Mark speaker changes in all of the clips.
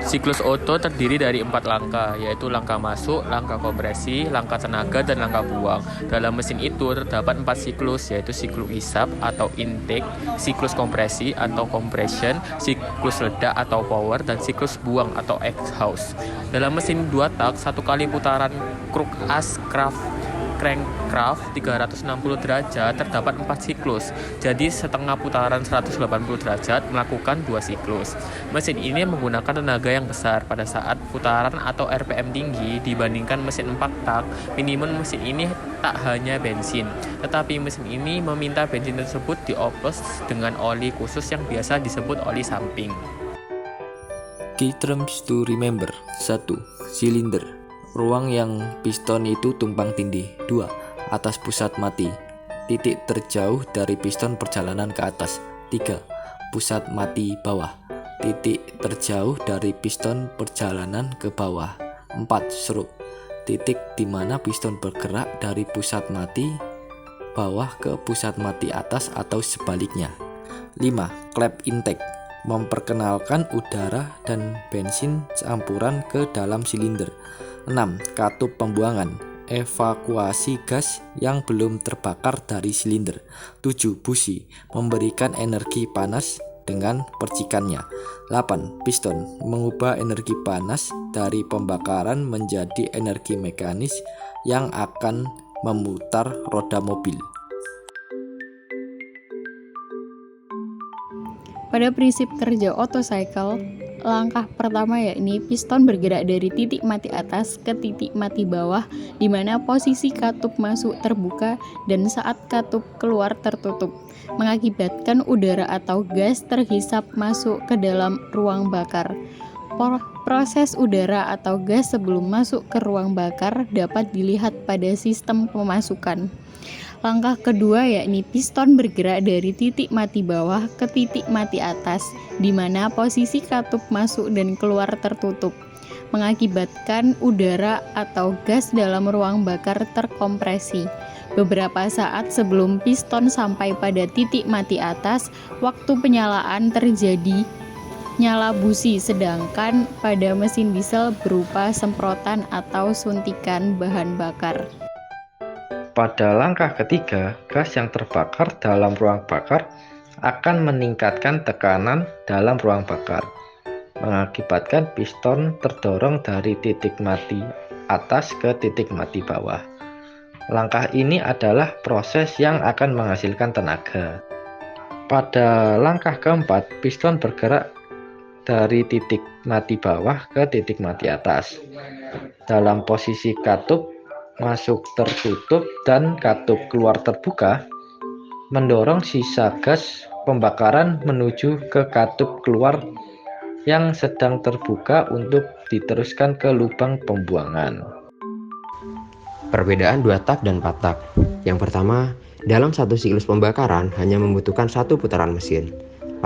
Speaker 1: Siklus Otto terdiri dari 4 langkah, yaitu langkah masuk, langkah kompresi, langkah tenaga, dan langkah buang. Dalam mesin itu terdapat 4 siklus, yaitu siklus isap atau intake, siklus kompresi atau compression, siklus ledak atau power, dan siklus buang atau exhaust. Dalam mesin 2 tak, satu kali putaran kruk as crankshaft 360 derajat terdapat 4 siklus. Jadi setengah putaran 180 derajat melakukan 2 siklus. Mesin ini menggunakan tenaga yang besar pada saat putaran atau RPM tinggi dibandingkan mesin 4 tak. Minimum mesin ini tak hanya bensin, tetapi mesin ini meminta bensin tersebut dioplos dengan oli khusus yang biasa disebut oli samping.
Speaker 2: Key terms to remember. 1. Silinder, ruang yang piston itu tumpang tindih. 2. Atas pusat mati, titik terjauh dari piston perjalanan ke atas. 3. Pusat mati bawah, titik terjauh dari piston perjalanan ke bawah. 4. Stroke, titik di mana piston bergerak dari pusat mati bawah ke pusat mati atas atau sebaliknya. 5. Clap intake, memperkenalkan udara dan bensin campuran ke dalam silinder. 6. Katup pembuangan, evakuasi gas yang belum terbakar dari silinder. 7. Busi, memberikan energi panas dengan percikannya. 8. Piston, mengubah energi panas dari pembakaran menjadi energi mekanis yang akan memutar roda mobil.
Speaker 3: Pada prinsip kerja Otto cycle, langkah pertama yakni piston bergerak dari titik mati atas ke titik mati bawah, di mana posisi katup masuk terbuka dan saat katup keluar tertutup, mengakibatkan udara atau gas terhisap masuk ke dalam ruang bakar. Proses udara atau gas sebelum masuk ke ruang bakar dapat dilihat pada sistem pemasukan. Langkah kedua yakni piston bergerak dari titik mati bawah ke titik mati atas, di mana posisi katup masuk dan keluar tertutup, mengakibatkan udara atau gas dalam ruang bakar terkompresi. Beberapa saat sebelum piston sampai pada titik mati atas, waktu penyalaan terjadi nyala busi, sedangkan pada mesin diesel berupa semprotan atau suntikan bahan bakar.
Speaker 4: Pada langkah ketiga, gas yang terbakar dalam ruang bakar akan meningkatkan tekanan dalam ruang bakar, mengakibatkan piston terdorong dari titik mati atas ke titik mati bawah. Langkah ini adalah proses yang akan menghasilkan tenaga. Pada langkah keempat, piston bergerak dari titik mati bawah ke titik mati atas. Dalam posisi katup masuk tertutup dan katup keluar terbuka, mendorong sisa gas pembakaran menuju ke katup keluar yang sedang terbuka untuk diteruskan ke lubang pembuangan.
Speaker 5: Perbedaan 2 tak dan 4 tak. Yang pertama, dalam satu siklus pembakaran hanya membutuhkan satu putaran mesin,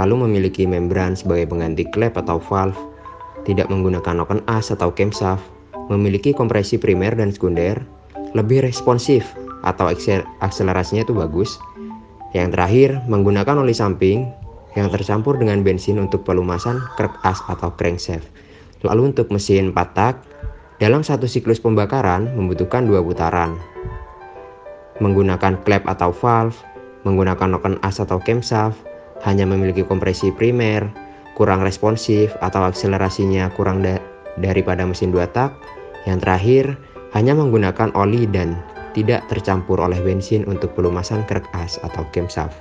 Speaker 5: lalu memiliki membran sebagai pengganti klep atau valve, tidak menggunakan noken as atau camshaft, memiliki kompresi primer dan sekunder, lebih responsif atau akselerasinya itu bagus. Yang terakhir, menggunakan oli samping yang tercampur dengan bensin untuk pelumasan krek as atau crankshaft. Lalu untuk mesin 4 tak, dalam satu siklus pembakaran membutuhkan 2 putaran. Menggunakan klep atau valve, menggunakan noken as atau camshaft, hanya memiliki kompresi primer, kurang responsif atau akselerasinya kurang daripada mesin 2 tak. Yang terakhir, hanya menggunakan oli dan tidak tercampur oleh bensin untuk pelumasan krek as atau camshaft.